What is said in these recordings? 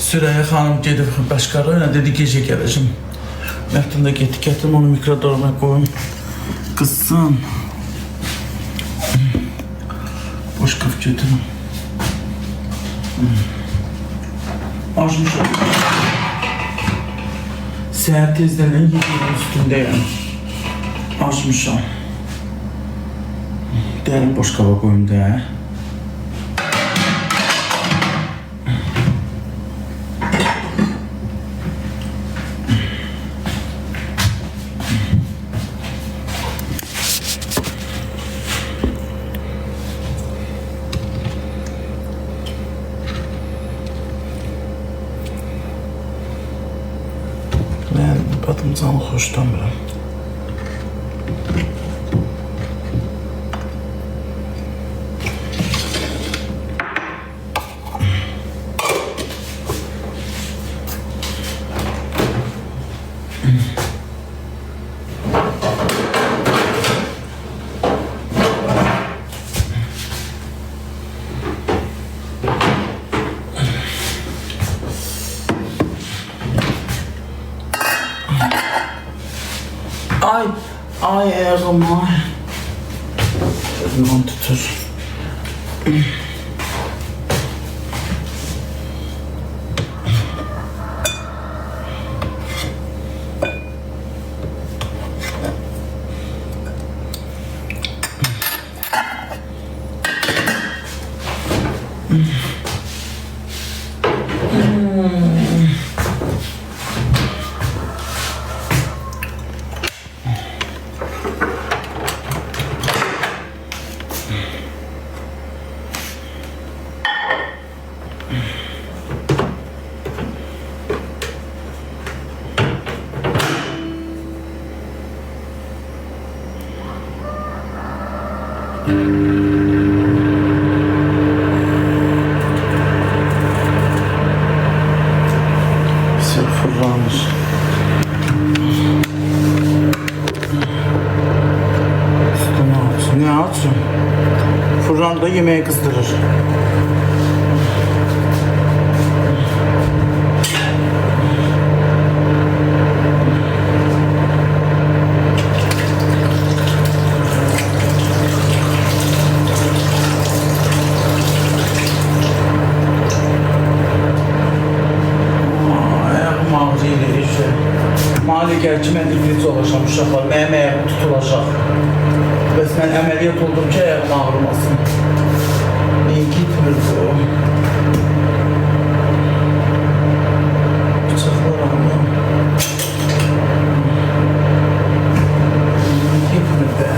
Süreyya xanım gedib başqarı ilə dedi gecə gələcəm. Məftin də getdi, gətirim onu mikrodormaya qoyun. Qızsın. Boş qıf götürüm. Acmışam. Səhər tezdən yediğimin üstündəyəm. Acmışam. Dərin boş qaba qoyun da. Batımcanı xoşlamıram. Ay ayağım ay. Gözümden tutur. Fırlanmış. Üstüne aç. Ne açım? Fırlanda yemeği kızdırır. Gəl ki, mən iflic olacaq uşaqlar, mənim ayağım tutulacaq. Bəs mən əməliyyat oldum ki, ayağım ağrımasın. Niyə gitmir bu? Bıçaqlar ağrım. Gitmir be.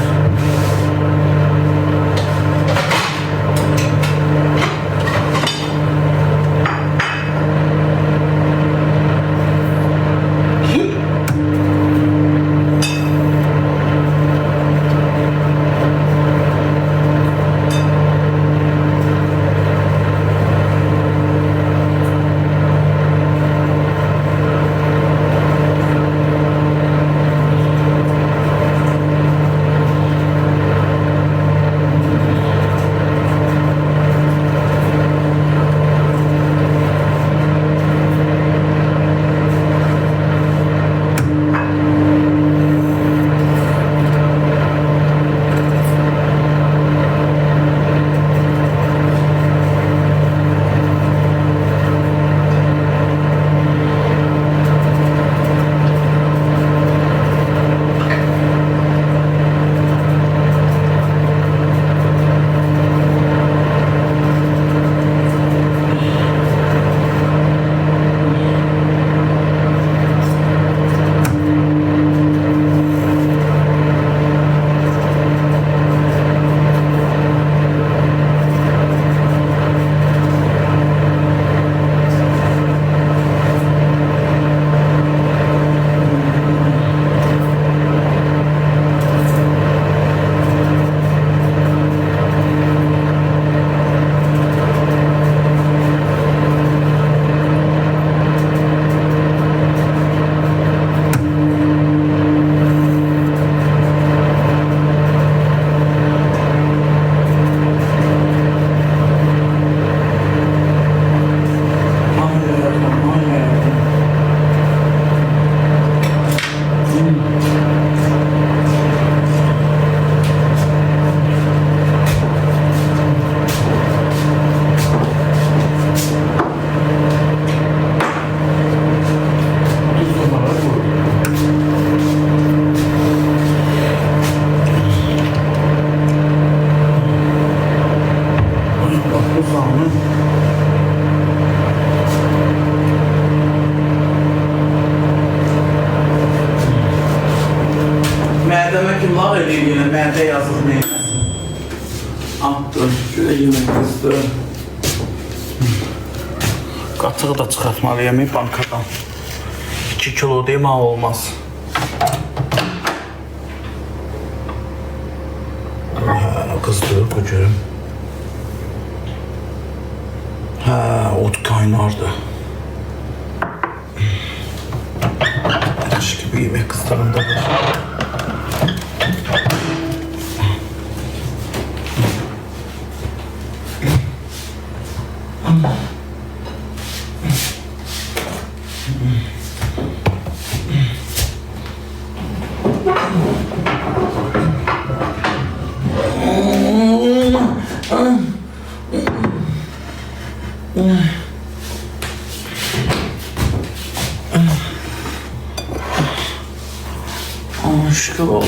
eləyim yenə, məndə yazıq neyləsin. Attır, şöyle yemək kızdı. Qatığı da çıxartmalıyım bankadan. 2 kilo değil mi olmaz. Kızdı, bu görüm. Ot kaynardı. Yaş gibi yemek kızlarında var. Şükür ol.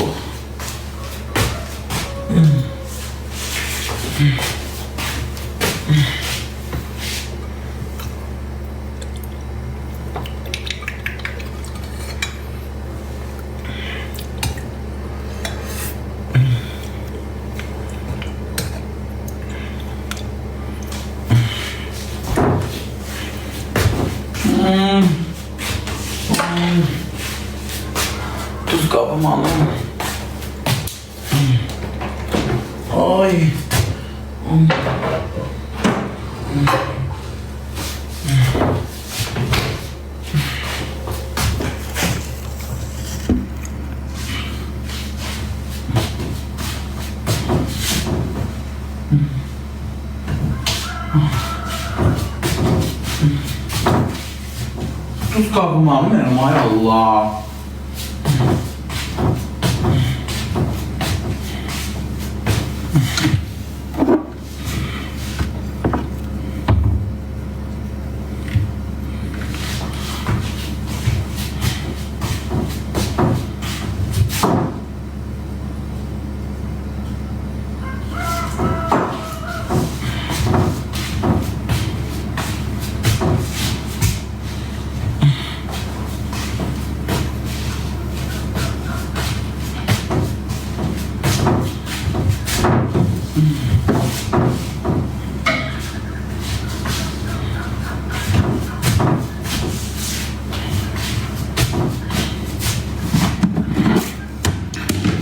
Tuz kabım alın. Ay. Tuz kabım alın benim, ay Allah.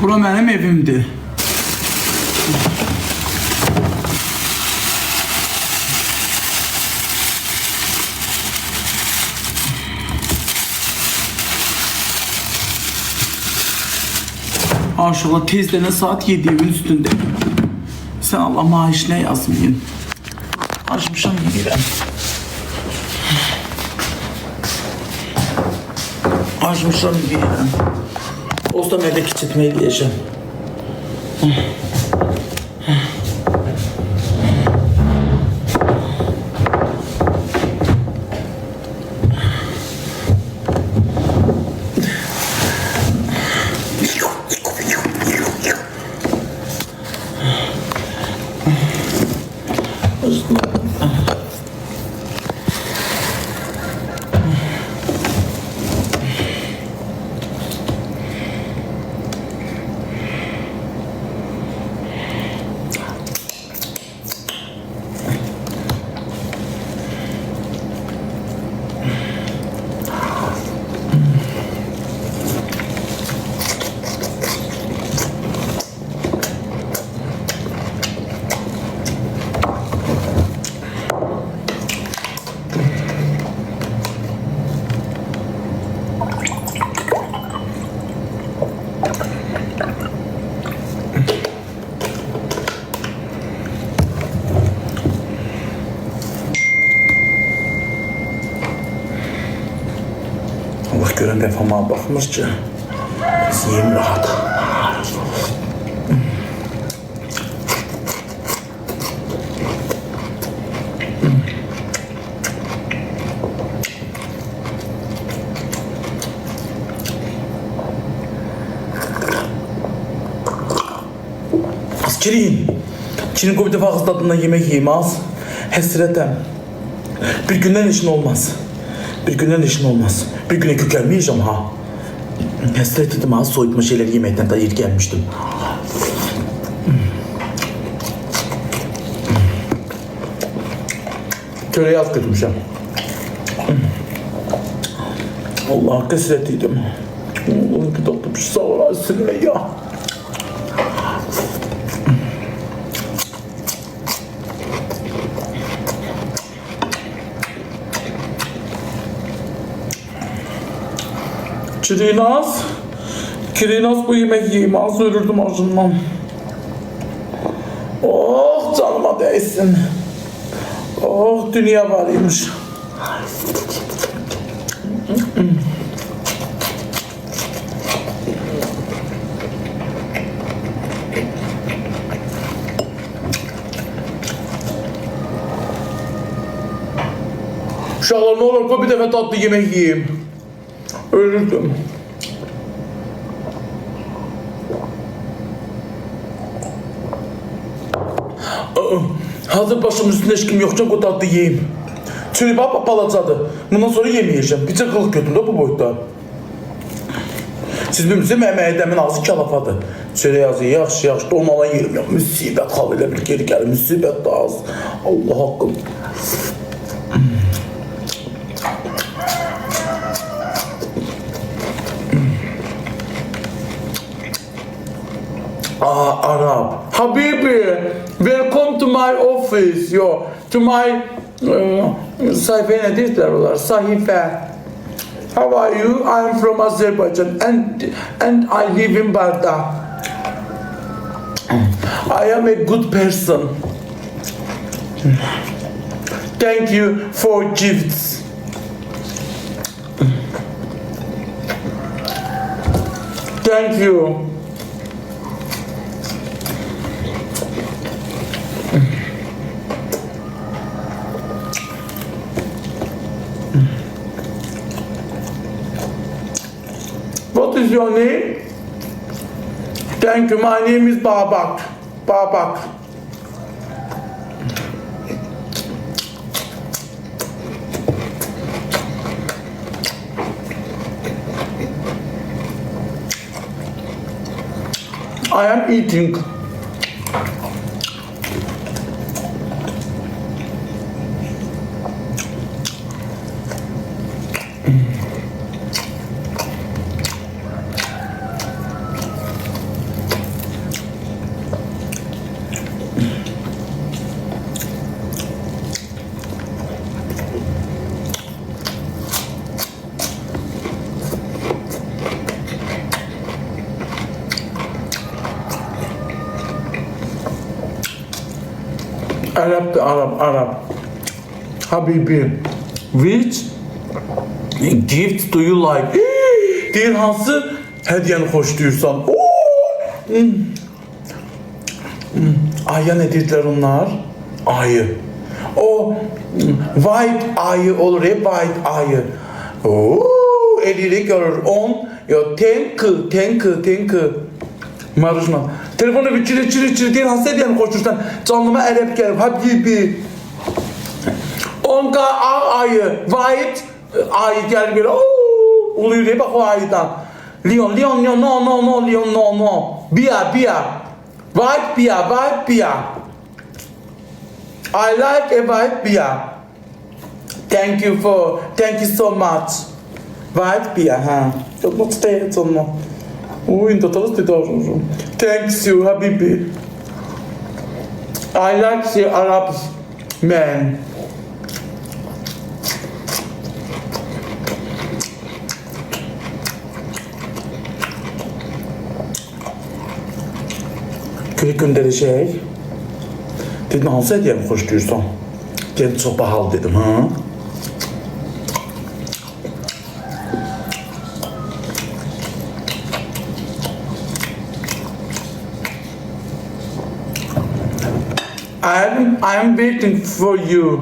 Bura mənim evimdir. Aşıqla tezdən saat 7-nin üstündə. Sən Allah maaşına yazmayın. Açmışam yiyirəm. Açmışam yiyirəm. Olsa mən də kiçiltmə eləyəcəm. Allah görən dəfəma baxmır ki, biz yiyim rahat. Askerin, Çin'in bir defa ağız tadından yemek yiyeyim az. Hesretem. Bir günden işin olmaz. Bir günden işin olmaz. Bir güne kökelmeyeceğim ha. Hesret ettim az, soyutma şeyleri yemekten de gelmiştim. Köreği az götürmüşüm. Allah'a kesretiydim. Allah'ın ki tatlı bir şey sağ olasın ya. Kirinaz bu yemek yemez, ölürdüm acından. Oh canıma değsin. Oh dünya varıymış. İnşallah ne olur bir defa tatlı yemek yiyeyim. Ölürdüm. Hazır başımın üstünde hiç kim yok, çok o tatlı yiyeyim. Çünkü bak balacadı. Bundan sonra yemeyeceğim. Bir çakılık götürdü bu boyutta. Siz bilmirsiniz, mənim ədəmin ağzı kalafadır. Şöyle yazıyor, yaxşı, dolmadan yerim ya. Müsibət xal elə bir geri gəlir, müsibət də az. Allah haqqım. Arab. Habibi, welcome to my office. Yo, to my sayfaya ne dediler onlar? Sahife. How are you? I am from Azerbaijan and I live in Barda. I am a good person. Thank you for gifts. Thank you. What is your name? Thank you. My name is Babak. Babak. I am eating. Arab. Habibi, which gift do you like? Deyir, hansı hədiyyəni xoşlayırsan? Aya ne dediler onlar? Ayı. O white ayı olur ya, white ayı. Eliyle görür. Thank you. Marujma. Telefonu bir çiri deyir, hansı hədiyyəni xoşlayırsan? Canlıma ərəb gəlib, Habibi. Onka ayı, white ayı gəlir belə, uluyor ya, bak o ayıdan. Leon, no. Bia. White Bia. I like a white Bia. Thank you so much. White Bia, ha. Çok mutlu değiliz onunla. Ainda todos te dão. Thank you, Habibi. I like the Arab man. Kürek göndereceği. Dedim, hansı hediyemi xoşlayırsan? Dedim, çox bahalı dedim, ha? I am waiting for you.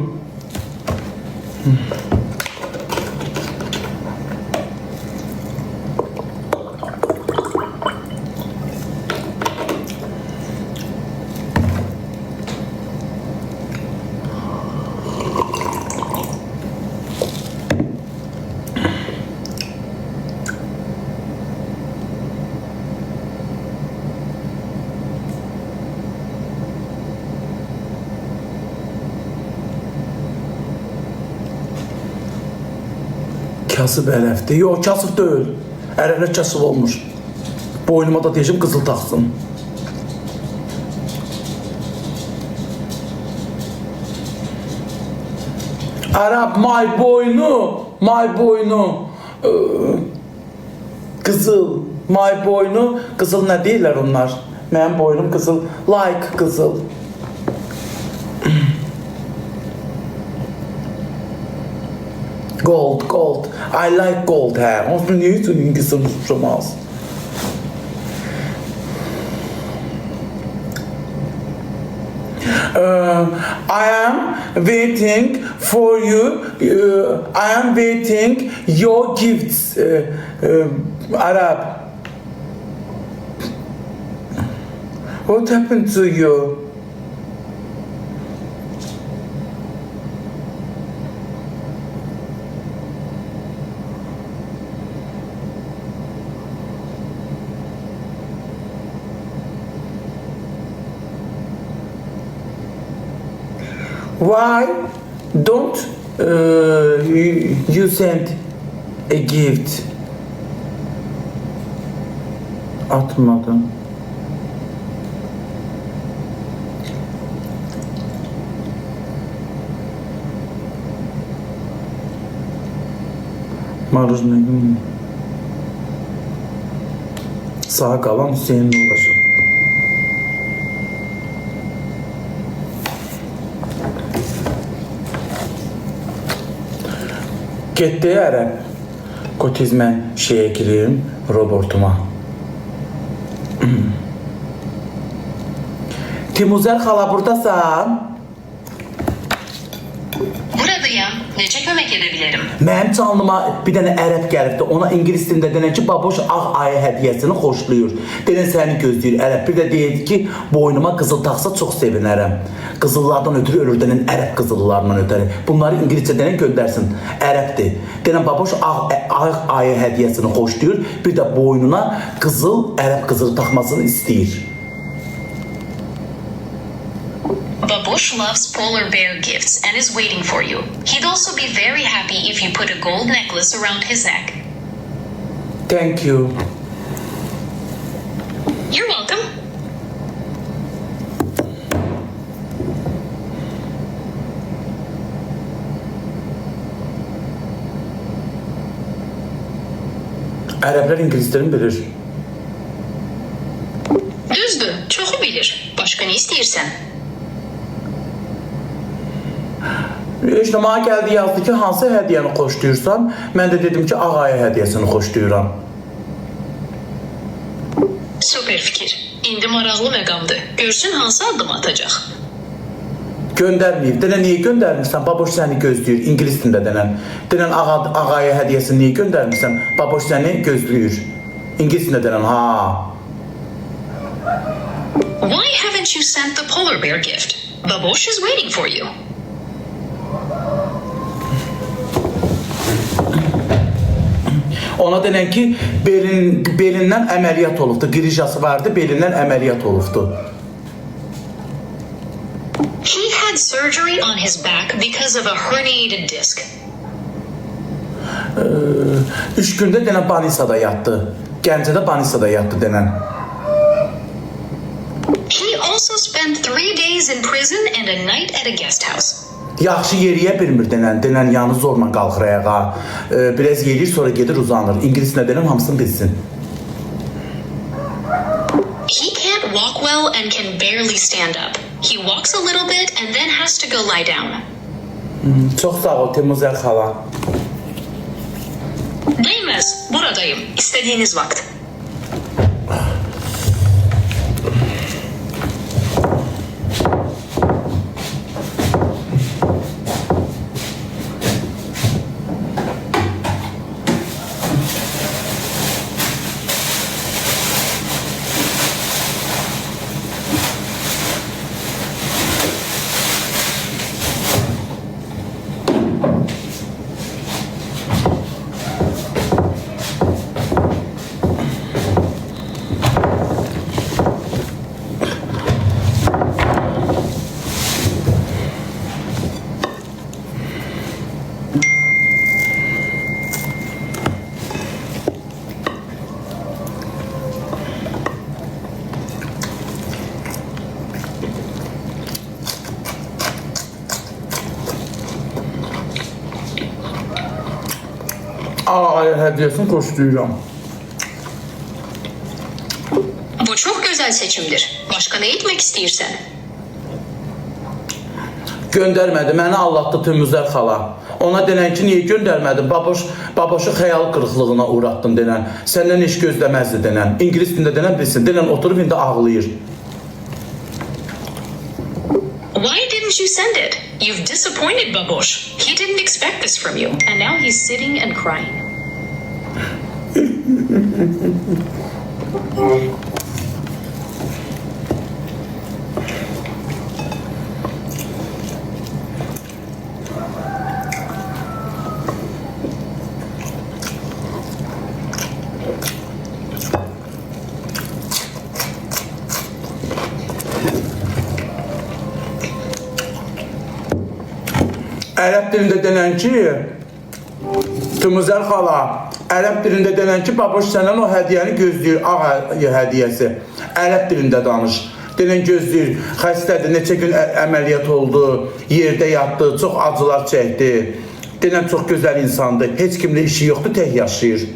Kasıb ərəfdir. Yox, kasıb deyil. Ərəflər kasıb olmur. Boynuma da deyəcəm qızıl taxsın. Ərəb, my boynu, qızıl, my boynu, qızıl nə deyirlər onlar? Mənim boynum qızıl, like qızıl. Gold, I like gold, hə. Onu niyə üçün İngilizcə tutuşamaz? I am waiting for you. I am waiting your gifts. Arab. What happened to you? Why don't you send a gift? Atmadım. Maruzun sağ kalan Hüseyin'le ulaşır. Getdi ərəb. Kotizmən şeyə gireyim, robotuma. Timuzər xala buradasan? Buradayım. Necə kömək edə bilərim? Mənim canlıma bir dənə ərəb gəlibdi. Ona ingilis dilində denən ki, baboş ağ ayı hədiyyəsini xoşlayır. Denən səni gözləyir ərəb. Bir də deyirdi ki, boynuma qızıl taxsa çox sevinərəm. Qızıllardan ötürü ölür denən ərəb qızıllarından ötürü. Bunları ingiliscə denən göndərsin. Ərəbdir. Denən baboş ağ ayı hədiyyəsini xoşlayır. Bir də boynuna qızıl, ərəb qızılı taxmasını istəyir. Babush loves polar bear gifts and is waiting for you. He'd also be very happy if you put a gold necklace around his neck. Thank you. You're welcome. Ərəblər ingilis dilini bilir. Düzdür, çoxu bilir. Başqa nə istəyirsən? İşte mənə gəldi yazdı ki, hansı hədiyyəni xoşlayırsan? Mən də dedim ki, ağ ayı hədiyyəsini xoşlayıram. Süper fikir. İndi maraqlı məqamdır. Görsün hansı addım atacaq. Göndərməyib. Denən niyə göndərmirsən? Baboş səni gözləyir. İngilis dilində denən. Denən ağ ayı hədiyyəsini niyə göndərmirsən? Baboş səni gözləyir. İngilis dilində denən, ha. Why haven't you sent the polar bear gift? Babush is waiting for you. Ona denən ki, belindən əməliyyat olubdu. Qrijası vardı, belindən əməliyyat olubdu. He had surgery on his back because of a herniated disc. 3 gündə denən Banisada yatdı. Gəncədə Banisada yatdı denən. He also spent 3 days in prison and a night at a guest house. Yaxşı yeriyə bilmir denən. Denən yanı zorla qalxır ayağa. Biraz yerir, sonra gedir uzanır. İngilis nə denən hamısını bilsin. He can't walk well and can barely stand up. He walks a little bit and then has to go lie down. Çox sağ ol Timuzər xala. Değmez. Buradayım. İstediğiniz vakit. Ağaya hediyesini xoşlayıram. Bu çok güzel seçimdir. Başka ne etmek istersen? Göndərmədi, məni allatdı Tümüzər xala. Ona denən ki, niyə göndərmədin? Baboşu xəyal qırıqlığına uğratdın denən. Səndən iş gözləməzdi denən. İngilis dilində denən bilsin. Denən oturub indi ağlayır. Why didn't you send it? You've disappointed Babosh. He didn't expect this from you. And now he's sitting and crying. Ərəb dilində denən ki, Tümüzər xala, ərəb dilində denən ki, baboş səndən o hədiyyəni gözləyir, ağ hədiyyəsi. Ərəb dilində danış. Denən gözləyir, xəstədir, neçə gün əməliyyat oldu, yerdə yatdı, çox acılar çəkdi. Denən çox gözəl insandır, heç kimlə işi yoxdur, tək yaşayır.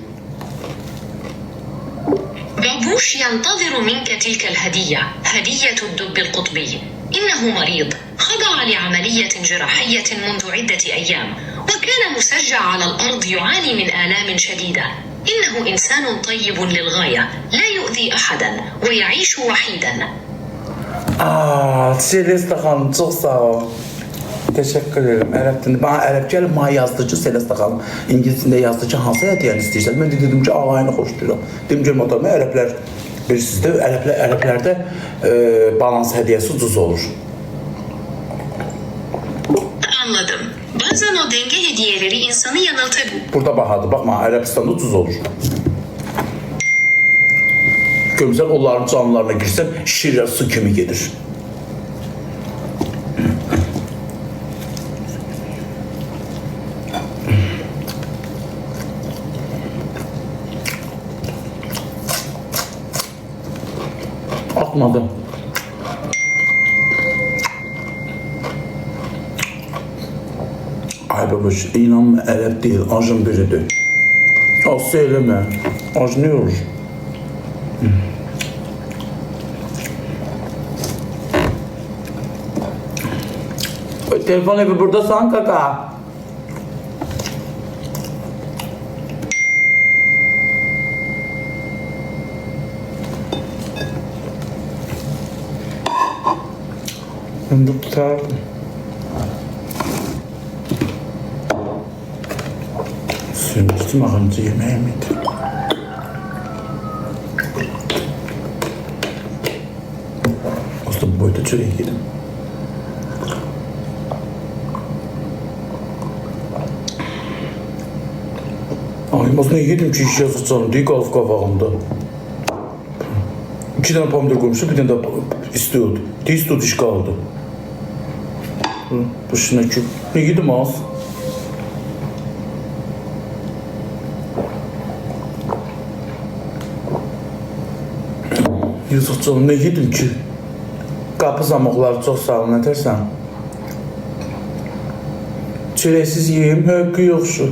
بابوش ينتظر منك تلك الهدية، هدية الدب القطبي. إنه مريض، خضع لعملية جراحية منذ عدة أيام، وكان مسجع على الأرض يعاني من آلام شديدة. إنه إنسان طيب للغاية، لا يؤذي أحدا، ويعيش وحيدا. Celeste xanım, çox sağ ol. Teşekkür ederim. Ərəb bana ərəb gəlib, bana yazdıcı Celeste xanım. İngiliscində yazdıcı hansı hədiyyəni istəyirsən? Mən də dedim ki, ağayını xoşlayıram. Dedim ki, motorma ərəblər bilirsiniz də, ərəblərdə balans hədiyyəsi ucuz olur. Anladım. Bazen o denge hediyeleri insanı yanıltabilir. Burada bahadır. Baxma, Ərəbistanda ucuz olur. Gömsən, onların canlarına girsən, şirə su kimi gedir. Atmadı. Ay baboş, inanma, ərəb deyil, ajın biridir. Aslı eləmə, aj ne olur? Telefon evi buradasan kaka. Bunu tutardım. Sürmüştüm ağınca yemeğe miydi? Aslında bu boyda çöreğe yedim. Ay, aslında yedim ki iş yazacağım diye qalıb qabağımda. 2 tane pomidor koymuştu, bir tane de istiyordu. İstiyordu, iş kaldı. Başına ki, ne yedim az? Yazıq canım, ne yedim ki? Qapı zamaqları çox sağ ol, nə dersən? Çörəksiz yiyeyim, haqqı yoxşu.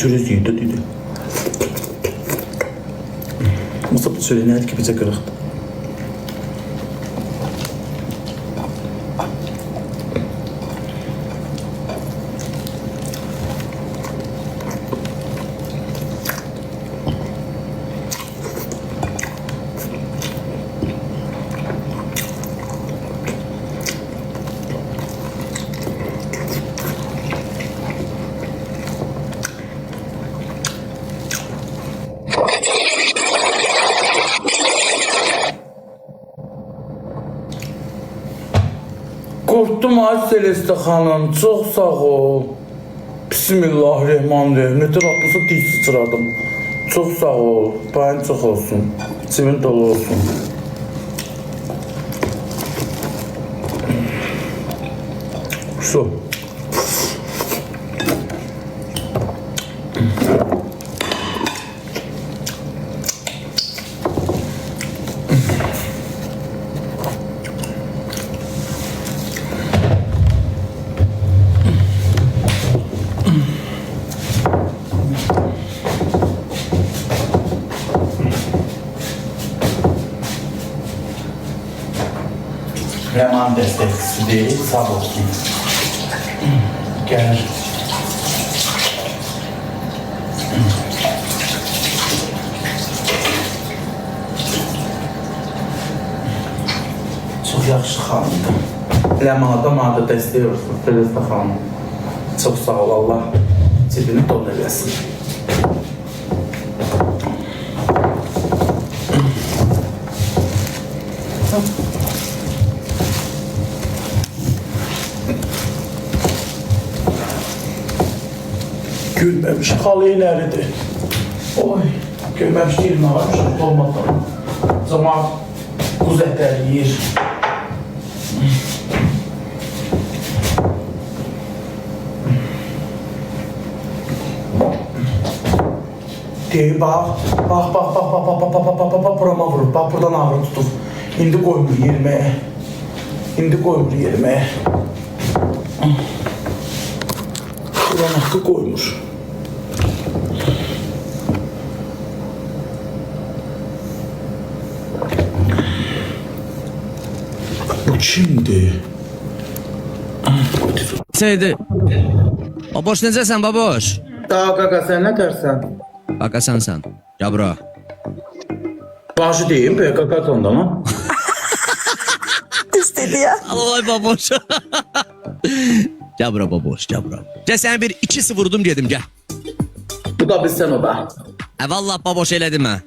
Çörək yiydi, dedi. Masa bu çörək nədir ki, bizə qırıqdır? Qorxdum ay Celeste xanım, çox sağ ol. Bismillahirrahmanirrahim. Nətər atlısa diz sıçradım. Çox sağ ol. Payın çox olsun. İçimin dolu olsun. Su. Leman destekçisi değil, sağ olsun. Gel. Çok yaxşı xanımdır. Ləmanada mənə dəstək olsun, Firuzə xanım. Çox sağ ol, Allah cibini dolu eləsin. Gülməmiş xalı iləridir. Oy, gülməmiş deyilmə ağamışım, olmadan. Zaman buz ətləri yiyir. Deyir, bax, burama vurur, bax, buradan ağrı tutub. İndi qoymur yeriməyə. İndi qoymur yeriməyə. Buradan haqqı qoymur. Bu kimdir? Seydi. Baboş necəsən baboş? Daha qaqa, sən nə tərsən? Qaka sensən. Ya bura. Başı deyim, be, qaqa sonda mı? İstedi ya. Ay baboş. Gel bura baboş, gel bura. Gel səni bir 2-0 vurdum dedim, gel. Bu da bilsən o da. Vallahi baboş elədim ha.